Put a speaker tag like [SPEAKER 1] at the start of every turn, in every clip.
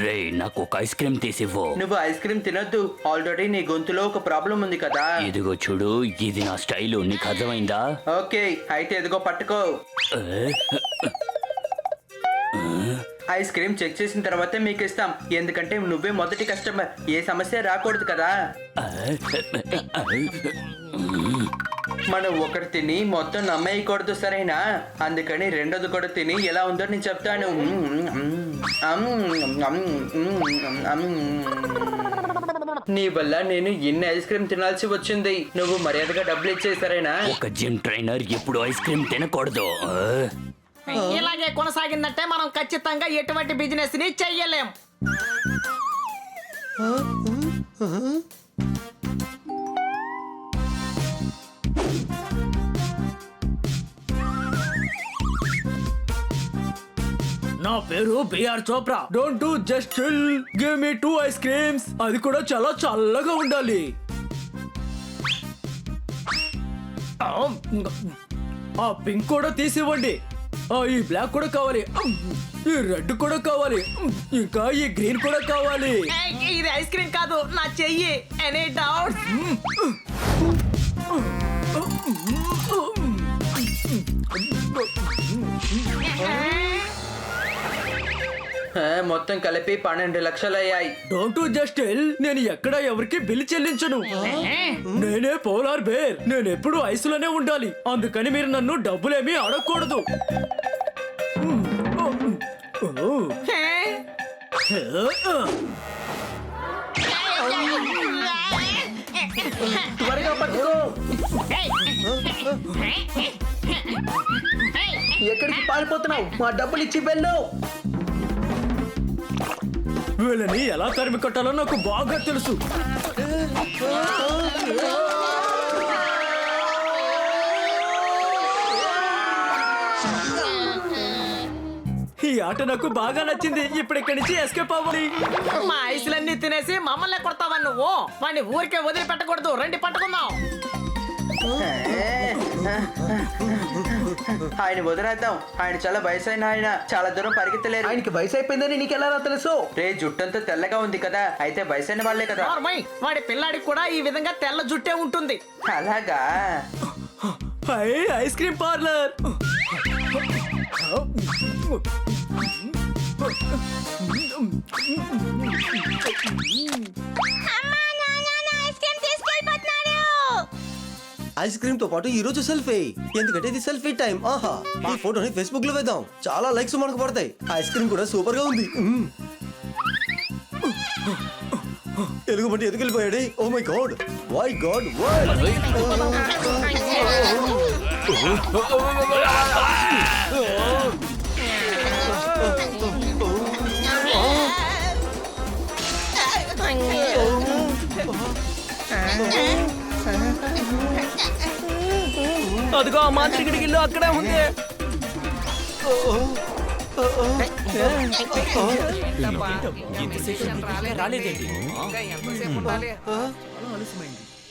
[SPEAKER 1] రే నాకు ఒక ice cream తీసివ్వు.
[SPEAKER 2] నువ్వు ఐస్ క్రీమ్ తినొద్దు, ఆల్రెడీ నీ గొంతులో ఒక ప్రాబ్లం ఉంది కదా.
[SPEAKER 1] ఇదిగో చూడు, ఇది నా స్టైలు, నీకు అర్థమైందా?
[SPEAKER 2] ఓకే అయితే ఇదిగో పట్టుకో. ఐస్ క్రీమ్ చెక్ చేసిన తర్వాతే మీకు ఇస్తాం, ఎందుకంటే నువ్వే మొదటి కస్టమర్, ఏ సమస్య రాకూడదు కదా. మనం ఒకటి తిని మొత్తం నమ్మేయకూడదు, సరేనా? అందుకని రెండోది కూడా తిని ఎలా ఉందో నేను చెప్తాను. నీ వల్ల నేను ఎన్ని ఐస్ క్రీమ్ తినాల్సి వచ్చింది. నువ్వు మర్యాదగా డబ్బులు ఇచ్చే, సరేనా?
[SPEAKER 1] ఒక జిమ్ ట్రైనర్ ఎప్పుడు ఐస్ క్రీమ్ తినకూడదు.
[SPEAKER 3] ఇలాగే కొనసాగిందంటే మనం ఖచ్చితంగా ఎటువంటి బిజినెస్ ని చెయ్యలేం.
[SPEAKER 4] నా పేరు B R Chopra. Don't do just chill, give me 2 ice creams. అది కూడా చాలా చల్లగా ఉండాలి. ఆ పింక్ కూడా తీసివ్వండి. ఈ బ్లాక్ కూడా కావాలి, ఈ రెడ్ కూడా కావాలి, ఇంకా ఈ గ్రీన్ కూడా కావాలి.
[SPEAKER 3] ఇది ఐస్ క్రీమ్ కాదు, నా చెయ్యి. Any doubt?
[SPEAKER 2] మొత్తం కలిపి 12 లక్షలు అయ్యాయి.
[SPEAKER 4] డోంట్ జస్ట్ టెల్, నేను ఎక్కడ ఎవరికి బిల్లు చెల్లించను. నేనే పోలార్ బేర్, నేను ఎప్పుడు ఐసులోనే ఉండాలి. అందుకని మీరు నన్ను డబ్బులేమీ అడగకూడదు.
[SPEAKER 2] త్వరగా పట్టుకో. ఎక్కడికి పారిపోతున్నావు? మా డబ్బులు ఇచ్చి వెళ్ళు.
[SPEAKER 4] వీళ్ళని ఎలా తరిమి కొట్టాలో నాకు బాగా తెలుసు. ఈ ఆట నాకు బాగా నచ్చింది. ఇప్పుడు ఇక్కడి నుంచి ఎస్కేప్ అవ్వాలి.
[SPEAKER 3] మా ఐసులన్నీ తినేసి మమ్మల్ని కొడతావా నువ్వు? వాడిని ఊరికే వదిలిపెట్టకూడదు. రండి పట్టుకుందాం.
[SPEAKER 2] ఆయన వదిలేద్దాం. ఆయన చాలా వయసు అయిన ఆయన, చాలా దూరం పరిగెత్తలేరు. ఆయనకి వయసు అయిపోయిందని నీకెలా తెలుసు? రే, జుట్టంతా తెల్లగా ఉంది కదా, అయితే వయసు అయిన వాళ్లే కదా.
[SPEAKER 3] వాడి పిల్లాడికి కూడా ఈ విధంగా తెల్ల జుట్టే ఉంటుంది.
[SPEAKER 2] అలాగా?
[SPEAKER 4] Ice cream parlour.
[SPEAKER 5] Ice cream తో పాటు ఈ రోజు సెల్ఫీ, ఎందుకంటే ఇది సెల్ఫీ టైం. ఆహా, ఈ ఫోటోని ఫేస్బుక్ లో వేద్దాం, చాలా లైక్స్ మనకు పడతాయి. ఐస్ క్రీమ్ కూడా సూపర్ గా ఉంది. ఎలుగుబంటి ఎదుకెళ్ళిపోయాడు. Oh my god, why god,
[SPEAKER 4] అదిగో ఆ మాంత్రికుడి గిల్లు అక్కడే ఉంది.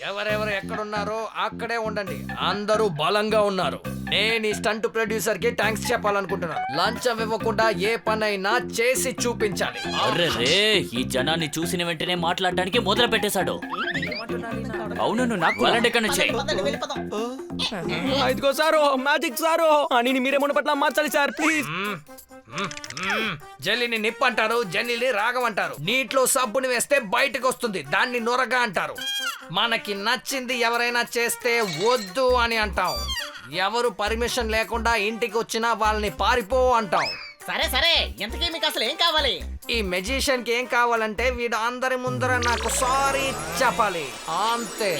[SPEAKER 6] ఎవరెవరు ఎక్కడున్నారో అక్కడే ఉండండి. అందరూ బలంగా ఉన్నారు. నేను ఈ స్టంట్ ప్రొడ్యూసర్ కి థ్యాంక్స్ చెప్పాలనుకుంటున్నాను. లంచం ఇవ్వకుండా ఏ పనైనా చేసి చూపించాలి.
[SPEAKER 1] అర్రే, ఈ జనాన్ని చూసిన వెంటనే మాట్లాడడానికి మొదలు పెట్టేశాడు. అవును, నాకు అలాంటి
[SPEAKER 4] ఇదిగో సారు, మ్యాజిక్ సారు అని మీరే మునపట్ల మార్చాలి సార్, ప్లీజ్.
[SPEAKER 6] జల్లిని నిప్పు అంటారు, జల్లిని రాగం అంటారు. నీటిలో సబ్బుని వేస్తే బయటకు వస్తుంది, దాన్ని నొరగా అంటారు. మనకి నచ్చింది ఎవరైనా చేస్తే వద్దు అని అంటాం. ఎవరు పర్మిషన్ లేకుండా ఇంటికి వచ్చినా వాళ్ళని పారిపో అంటాం.
[SPEAKER 3] సరే సరే, ఇంతకీ మీకు అసలు ఏం కావాలి?
[SPEAKER 6] ఈ మెజిషియన్ కి ఏం కావాలంటే వీడు అందరి ముందర నాకు సారీ చెప్పాలి, అంతే.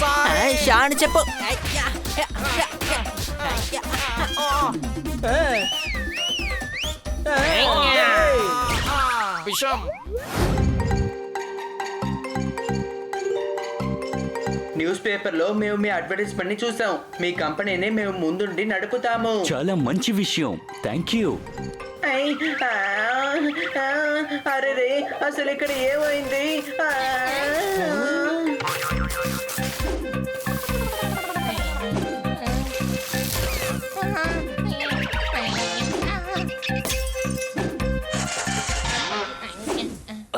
[SPEAKER 6] సారీ
[SPEAKER 3] షాన్ చెప్పు.
[SPEAKER 6] విషం
[SPEAKER 2] న్యూస్ పేపర్ లో మేము మీ అడ్వర్టైజ్మెంట్ ని చూసాం. మీ కంపెనీని మేము ముందుండి నడుపుతాము.
[SPEAKER 1] చాలా మంచి విషయం, థ్యాంక్ యూ.
[SPEAKER 2] ఐ, అరే రే, అసలు ఇక్కడ ఏమైంది?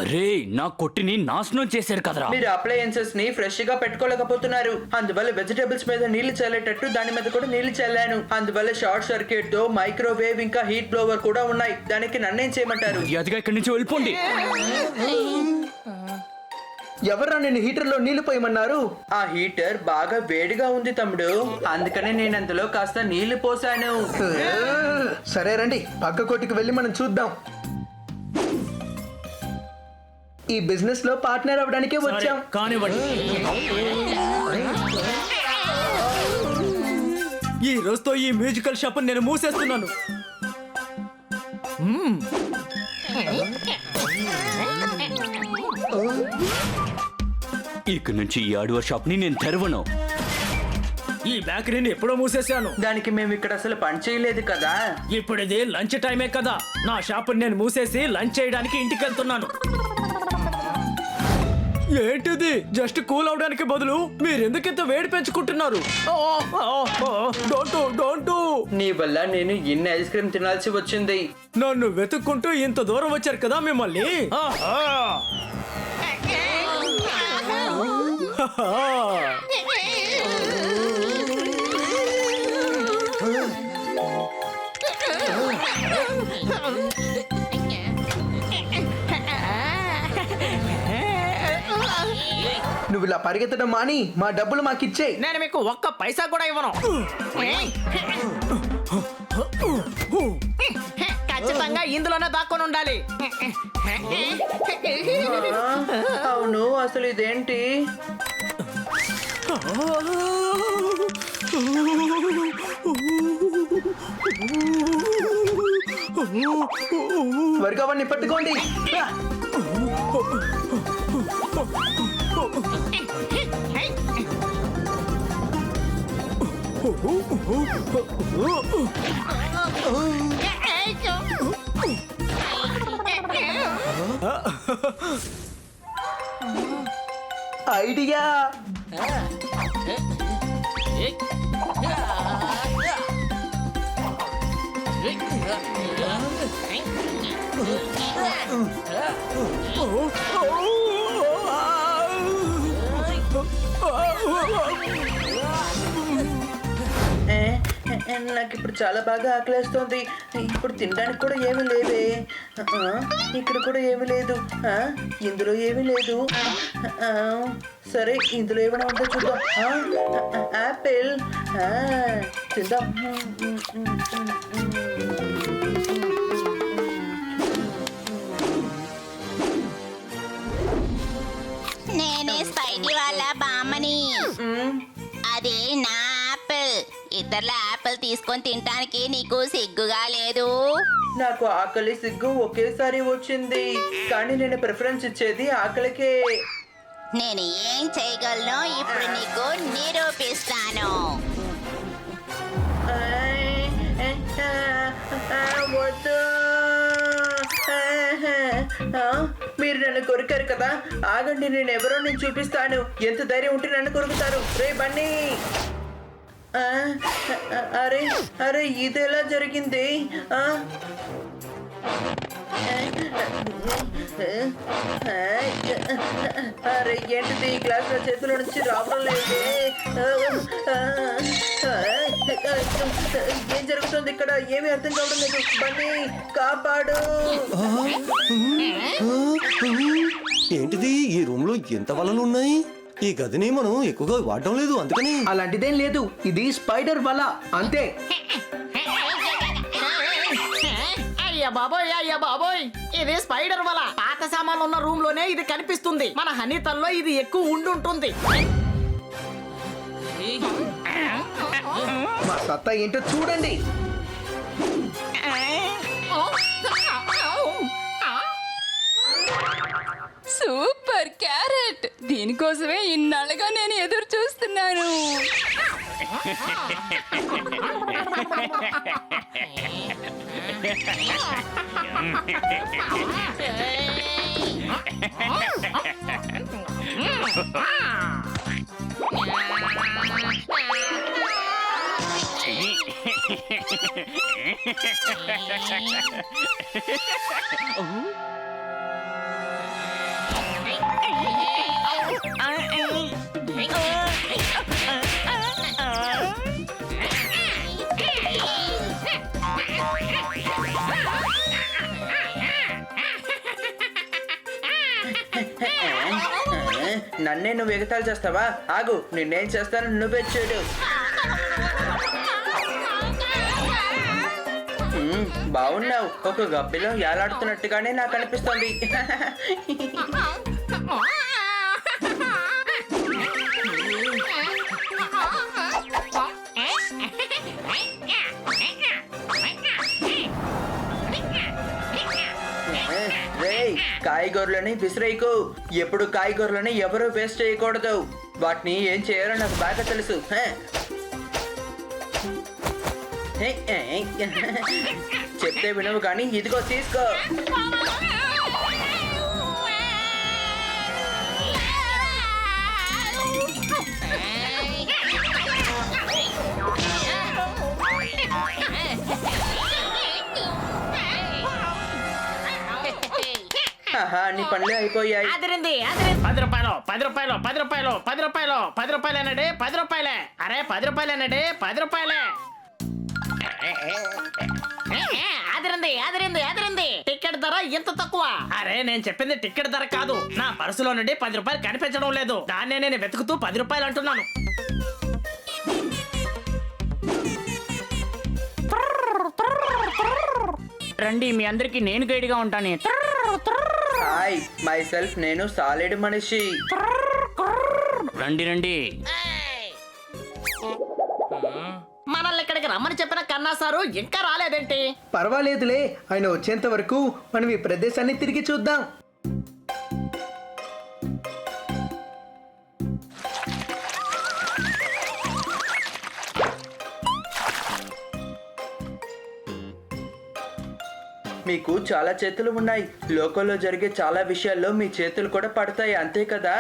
[SPEAKER 1] అరే నా కొట్టిని నాశనం చేశారు కదరా.
[SPEAKER 2] మీరు అప్లయన్సెస్ ని ఫ్రెష్ గా పెట్టుకోలేకపోతున్నారు. అందువల్ల వెజిటేబుల్స్ మీద నీళ్లు చల్లేటట్టు దాని మీద కూడా నీళ్లు చల్లాను. అందువల్ల షార్ట్ సర్క్యూట్ తో మైక్రోవేవ్ ఇంకా హీట్ బ్లోవర్ కూడా ఉన్నాయి. దానికి నన్నేం చేయమంటారు?
[SPEAKER 1] మర్యాదగా ఇక్కడి నుంచి వెళ్ళిపోండి.
[SPEAKER 2] ఎవరా నేను హీటర్ లో నీళ్లు పోయమన్నారు? ఆ హీటర్ బాగా వేడిగా ఉంది తమ్ముడు, అందుకనే నేను అందులో కాస్త నీళ్లు పోసాను.
[SPEAKER 7] సరే రండి, పక్క కోటికి వెళ్ళి మనం చూద్దాం. ఈ బిజినెస్ లో పార్ట్నర్ అవ్వడానికే వచ్చాం.
[SPEAKER 4] కానివ్వండి. ఈ రోజుతో ఈ మ్యూజికల్ షాప్ నేను మూసేస్తున్నాను.
[SPEAKER 1] ఇక నుంచి ఈ హార్డ్వేర్ షాప్ ని నేను తెరవను.
[SPEAKER 4] ఈ బేకరీని ఎప్పుడో మూసేశాను.
[SPEAKER 2] దానికి మేము ఇక్కడ అసలు పని చేయలేదు కదా.
[SPEAKER 4] ఇప్పుడు ఇది లంచ్ టైమే కదా. నా షాప్ నేను మూసేసి లంచ్ చేయడానికి ఇంటికి వెళ్తున్నాను. ఏంటిది? జస్ట్ కూల్ అవడానికి బదులు మీరు ఎందుకింత వేడి పెంచుకుంటున్నారు? డోంట్.
[SPEAKER 2] నీ వల్ల నేను ఇన్ని ఐస్ క్రీమ్ తినాల్సి వచ్చింది.
[SPEAKER 4] నన్ను వెతుక్కుంటూ ఇంత దూరం వచ్చారు కదా మిమ్మల్ని.
[SPEAKER 7] నువ్వు ఇలా పరిగెత్తడం మాని మా డబ్బులు మాకిచ్చే.
[SPEAKER 3] నేను మీకు ఒక్క పైసా కూడా ఇవ్వను. ఖచ్చితంగా ఇందులోనే దాక్కొని ఉండాలి.
[SPEAKER 2] అవును, అసలు ఇదేంటి?
[SPEAKER 7] త్వరగా వాడిని పట్టుకోండి. ఐడియా.
[SPEAKER 2] నాకు ఇప్పుడు చాలా బాగా ఆకలేస్తోంది. ఇప్పుడు తినడానికి కూడా ఏమీ లేవే. ఇక్కడ కూడా ఏమీ లేదు. ఇందులో ఏమీ లేదు. సరే, ఇందులో ఏమైనా ఉందో చూద్దాం. యాపిల్ తిందాం.
[SPEAKER 8] నేనే స్పైడీ వాళ్ళ బామ్మని. అదే నా యాపిల్. ఇతరుల యాపిల్ తీసుకొని తినడానికి నీకు సిగ్గుగా లేదు?
[SPEAKER 2] నాకు ఆకలి సిగ్గు ఒకేసారి వచ్చింది, కానీ నేను ప్రిఫరెన్స్ ఇచ్చేది ఆకలికే.
[SPEAKER 8] నేను ఏం చేయగలను ఇప్పుడు నీకు నిరూపిస్తాను.
[SPEAKER 2] వద్దు. మీరు నన్ను కొరికారు కదా, ఆగండి, నేను ఎవరో నేను చూపిస్తాను. ఎంత ధైర్యం ఉంటే నన్ను కొరుకుతారు. రే బన్నీ. అరే అరే, ఇది ఎలా జరిగింది? అరే ఏంటిది? ఈ గ్లాస్ నా చేతిలో నుంచి రావడం లేదు. ఏం జరుగుతుంది ఇక్కడ? ఏమీ అర్థం కావడం లేదు. బన్నీ, కాపాడు.
[SPEAKER 5] ఏంటిది? ఈ రూమ్ లో ఎంత వలలు ఉన్నాయి? ఈ గదిని మనం ఎక్కువగా వాడడం లేదు, అందుకని.
[SPEAKER 7] అలాంటిదేం లేదు, ఇది స్పైడర్ వల అంతే.
[SPEAKER 3] అయ్యా బాబోయ్, ఇది స్పైడర్ వల. పాత సామాన్లు ఉన్న రూమ్ లోనే ఇది కనిపిస్తుంది. మన హనీతల్లో ఇది ఎక్కువ ఉండుంటుంది.
[SPEAKER 7] మా సత్తా ఏంటో చూడండి.
[SPEAKER 9] Super carrot. దీనికోసమే ఇన్నాళ్ళుగా నేను ఎదురు చూస్తున్నా. చేస్తున్నాను.
[SPEAKER 2] నన్నే నువ్వు ఎగతాళి చేస్తావా? ఆగు, నిన్నేం చేస్తాను నువ్వే చూడు. బాగున్నావు. ఒక గబ్బిలో ఏలాడుతున్నట్టుగానే నాకు అనిపిస్తోంది. రేయ్, కాయగూరలని విసిరేయకు. ఎప్పుడు కాయగూరలని ఎవరూ వేస్ట్ చేయకూడదు. వాటిని ఏం చేయాలో నాకు బాగా తెలుసు. చెప్తే వినవు కానీ ఇదిగో తీసుకో. నీ పనులు అయిపోయాయి.
[SPEAKER 3] అదిరింది అదిరింది. 10 రూపాయలు 10 రూపాయలు 10 రూపాయలు 10 రూపాయలు 10 రూపాయలేనండి 10 రూపాయలే. అరే 10 రూపాయలేనండి 10 రూపాయలే. అదిరింది అదిరింది అదిరింది. టికెట్ ధర ఎంత తక్కువ? అరే నేను చెప్పింది టికెట్ ధర కాదు. నా పర్సులో నుండి 10 రూపాయలు కనిపించడం లేదు. దాన్నే నేను వెతుకుతూ 10 రూపాయలు అంటున్నాను. రండి, మీ అందరికి నేను గైడ్గా ఉంటాను.
[SPEAKER 2] హాయ్, మై సెల్ఫ్, నేను సాలిడ్ మనిషి.
[SPEAKER 1] రండి రండి.
[SPEAKER 3] మనల్ని ఇక్కడికి రమ్మని చెప్పిన కన్నా సారు ఇంకా రాలేదేంటి?
[SPEAKER 7] పర్వాలేదులే, ఆయన వచ్చేంత వరకు మనం ఈ ప్రదేశాన్ని తిరిగి చూద్దాం.
[SPEAKER 2] మీకు చాలా చేతులు ఉన్నాయి. లోకంలో జరిగే చాలా విషయాల్లో మీ చేతులు కూడా పడతాయి, అంతే కదా?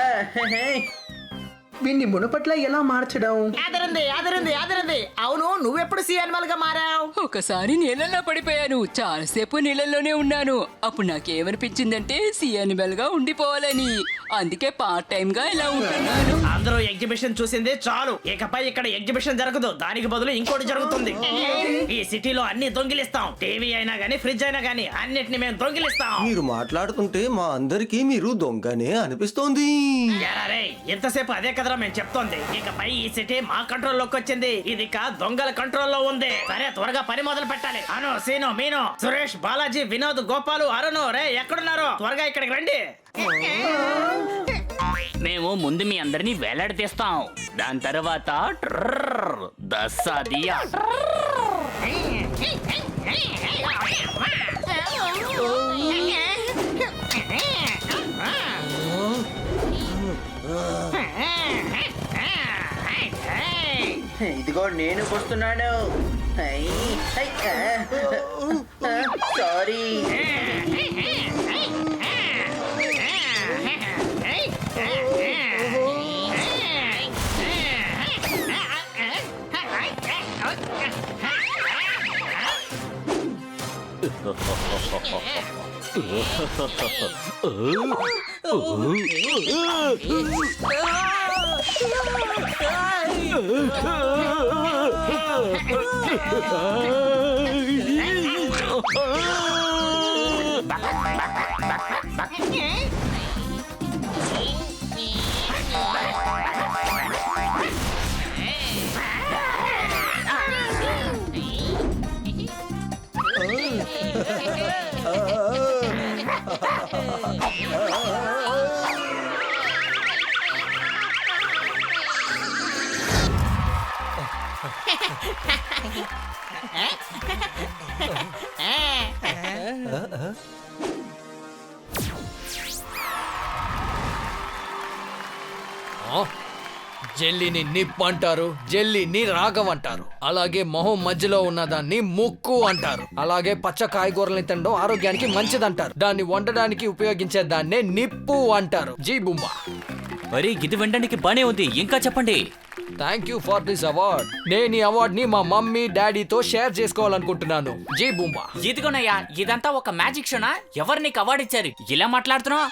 [SPEAKER 7] వీన్ని మునుపట్ల ఎలా మార్చడం?
[SPEAKER 3] అదిరింది అదిరింది అదిరింది. అవును, నువ్వెప్పుడు సి అనిమల్ గా మారావు?
[SPEAKER 9] ఒకసారి నీళ్ళల్లో పడిపోయాను. చాలాసేపు నీళ్ళల్లోనే ఉన్నాను. అప్పుడు నాకేమనిపించిందంటే సి అనిమల్ గా ఉండిపోవాలని. అందుకే పార్ట్ టైం గా ఇలా ఉంటున్నాను.
[SPEAKER 3] అందరూ ఎగ్జిబిషన్ చూసింది చాలు. ఇకపై ఇక్కడ ఎగ్జిబిషన్ జరగదు. దానికి బదులు ఇంకోటి జరుగుతుంది. ఈ సిటీలో అన్ని దొంగిలిస్తాం. టీవీ అయినా గానీ, ఫ్రిడ్జ్ అయినా గానీ అన్నిటిని మేము దొంగిలిస్తాం.
[SPEAKER 5] మీరు మాట్లాడుతుంటే మా అందరికీ మీరు దొంగనే అనిపిస్తోంది.
[SPEAKER 3] ఎరా రేయ్, ఎంతసేపు అదే కదరా మేము చెప్తోంది. ఇకపై ఈ సిటీ మా కంట్రోల్ లోకి వచ్చింది. ఇది దొంగల కంట్రోల్లో ఉంది. సరే, త్వరగా పని మొదలు పెట్టాలి. అను, సీను, మీను, సురేష్, బాలాజీ, వినోద్, గోపాలు, అరుణ్, రే ఎక్కడున్నారు? త్వరగా ఇక్కడికి రండి.
[SPEAKER 1] మేము ముందు మీ అందరినీ వేలాడదీస్తాం. దాని తర్వాత దస్సాదియా.
[SPEAKER 2] ఇదిగో నేను వస్తున్నాను. సారీ.
[SPEAKER 6] జెల్లీని నిప్పు అంటారు, జెల్లీని రాగం అంటారు. అలాగే మొహం మధ్యలో ఉన్నదాన్ని ముక్కు అంటారు. అలాగే పచ్చ కాయగూరల్ని తినడం ఆరోగ్యానికి మంచిదంటారు. దాన్ని వండడానికి ఉపయోగించే దాన్నే నిప్పు అంటారు. జీ బుంబా.
[SPEAKER 1] మరి ఇది వినడానికి బానే ఉంది, ఇంకా చెప్పండి.
[SPEAKER 6] Thank you for this award. నేను ఈ అవార్డ్ ని మా మమ్మీ డాడీతో షేర్ చేసుకోవాలనుకుంటున్నాను. జీ బుంబా.
[SPEAKER 1] ఇదిగోనయ్యా, ఇదంతా ఒక మ్యాజిక్ షోనా? ఎవరు నీకు అవార్డు ఇచ్చారు? ఇలా మాట్లాడుతున్నావు?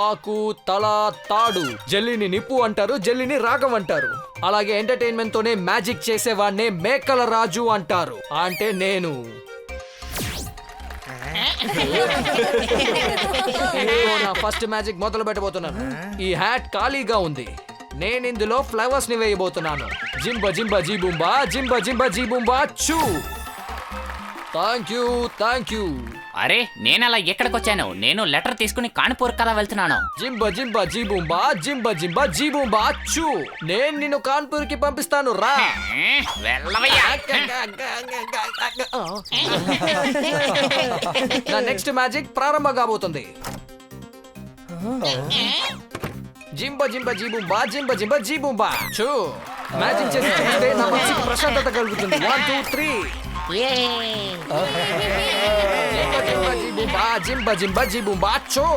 [SPEAKER 6] ఆకు తల తాడు. జెల్లీని నిప్పు అంటారు, జెల్లీని రాగం అంటారు. అలాగే ఎంటర్టైన్మెంట్ తోనే మ్యాజిక్ చేసేవాడినే మేకల రాజు అంటారు. అంటే నేను. నా ఫస్ట్ మ్యాజిక్ మొదలు పెట్టబోతున్నాను. ఈ హ్యాట్ ఖాళీగా ఉంది. నేను ఇందులో ఫ్లవర్స్ ని వేయబోతున్నాను. జింబ జింబ జీ బుంబా, జింబ జింబ జీ బుంబా చూ. Thank you.
[SPEAKER 1] అరే, నేనలా ఎక్కడికి వచ్చాను? నేను లెటర్ తీసుకుని కాన్పూర్ కదా వెళ్తున్నాను.
[SPEAKER 6] జింబ జింబ జీ బుంబా, జింబ జింబ జీ బుంబా చూ. నేను నిన్ను కాన్పూర్ కి పంపిస్తాను రా.
[SPEAKER 1] వెళ్ళవయ్యా.
[SPEAKER 6] నా నెక్స్ట్ మ్యాజిక్ ప్రారంభం కాబోతుంది. జింబ జింబ జీ బుంబా, జింబ జింబ జీ బుంబా చూ. మ్యాజిక్ చేసి చూస్తే నా మనసుకి ప్రశాంతత కలుగుతుంది. 1 2 3. జింబ జింబ జీ బుంబా, జింబ జింబ జీ బుంబా చూ.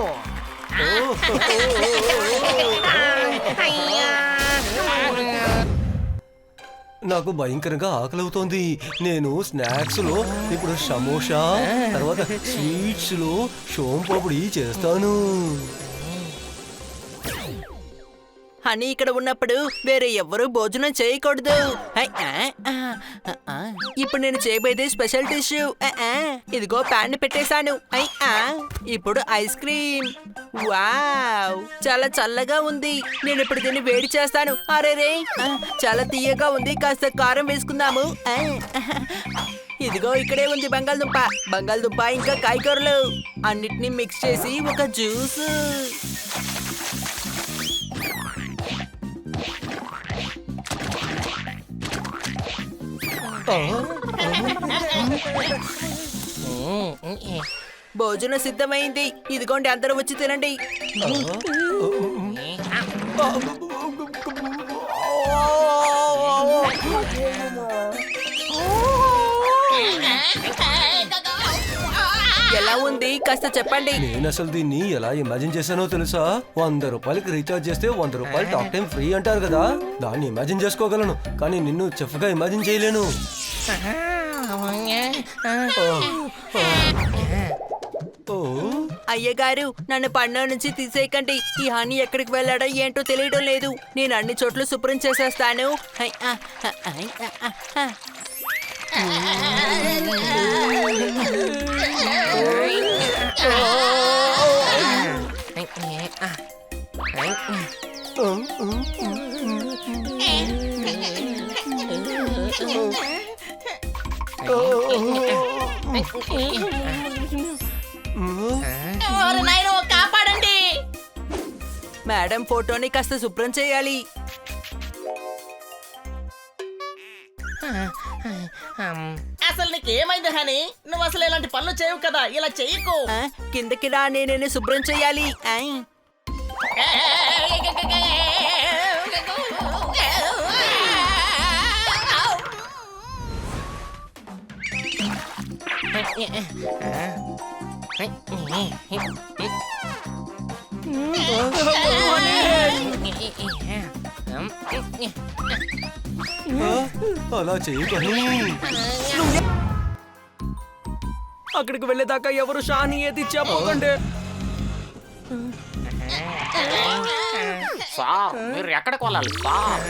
[SPEAKER 5] నాకు భయంకరంగా ఆకలి అవుతోంది. నేను స్నాక్స్ లో ఇప్పుడు సమోసా, తర్వాత స్వీట్స్ లో సోంపాపిడి చేస్తాను.
[SPEAKER 2] హనీ ఇక్కడ ఉన్నప్పుడు వేరే ఎవ్వరూ భోజనం చేయకూడదు. ఇప్పుడు నేను చేయబోయేది స్పెషల్ టిష్యూ. ఇదిగో ప్యాన్ పెట్టేశాను. ఇప్పుడు ఐస్ క్రీమ్. వావ్, చాలా చల్లగా ఉంది. నేను ఇప్పుడు దీన్ని వేడి చేస్తాను. అరే రే, చాలా తీయగా ఉంది. కాస్త కారం వేసుకుందాము. ఇదిగో ఇక్కడే ఉంది బంగాళదుంప ఇంకా కాయగూరలు అన్నిటినీ మిక్స్ చేసి ఒక జ్యూస్. భోజనం సిద్ధమైంది. ఇదిగోండి, అందరూ వచ్చి తినండి. ఎలా ఉంది కాస్త చెప్పండి.
[SPEAKER 5] నేను అసలు దీన్ని ఎలా ఇమాజిన్ చేశానో తెలుసా? 100 రూపాయలకి రీఛార్జ్ చేస్తే 100 రూపాయలు టాక్ టైం ఫ్రీ అంటారు కదా. దాన్ని ఇమాజిన్ చేసుకోగలను, కానీ నిన్ను చెఫ్ గా ఇమాజిన్ చేయలేను.
[SPEAKER 2] అయ్యగారు, నన్ను పన్ను నుంచి తీసేయకండి. ఈ హనీ ఎక్కడికి వెళ్ళాడో ఏంటో తెలియడం లేదు. నేను అన్ని చోట్ల శుభ్రం చేసేస్తాను. కాపాడండి. మేడం ఫోటోని కాస్త శుభ్రం చేయాలి.
[SPEAKER 3] అసలు నీకేమైంది హనీ? నువ్వు అసలు ఇలాంటి పనులు చేయవు కదా, ఇలా చెయ్యకు.
[SPEAKER 2] కిందకి రా, నేనే శుభ్రం చేయాలి.
[SPEAKER 5] అలా చేయగలను.
[SPEAKER 4] అక్కడికి వెళ్ళేదాకా ఎవరు షాని ఏది చెప్పకండి.
[SPEAKER 1] సార్, మీరు ఎక్కడికి వెళ్ళాలి సార్?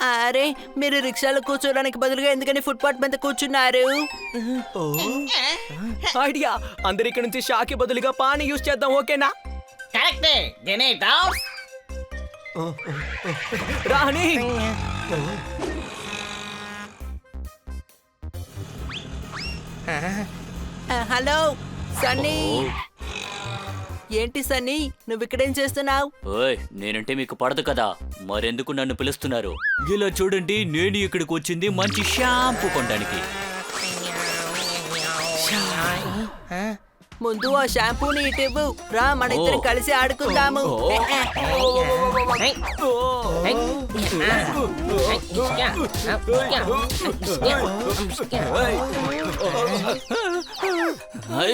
[SPEAKER 2] అరే, మీరు రిక్షాలో కూర్చోడానికి బదులుగా ఎందుకని ఫుట్పాత్ మీద కూర్చున్నారు?
[SPEAKER 4] ఐడియా, అందరి ఇక్కడ నుంచి షాకి బదులుగా పానీ యూజ్ చేద్దాం. ఓకేనా?
[SPEAKER 3] కరెక్టే.
[SPEAKER 4] రాని
[SPEAKER 2] హలో సన్నీ.
[SPEAKER 10] ఏంటి సన్నీ నువ్వు ఇక్కడేం చేస్తున్నావు?
[SPEAKER 1] ఓయ్ నేనంటే మీకు పడదు కదా, మరెందుకు నన్ను పిలుస్తున్నారు? ఇలా చూడండి, నేను ఇక్కడికి వచ్చింది మంచి షాంపూ కొనడానికి.
[SPEAKER 10] ముందు ఆ షాంపూని ఇటివ్వు. రా మన ఇద్దరం కలిసి ఆడుకుందాము.
[SPEAKER 1] హై.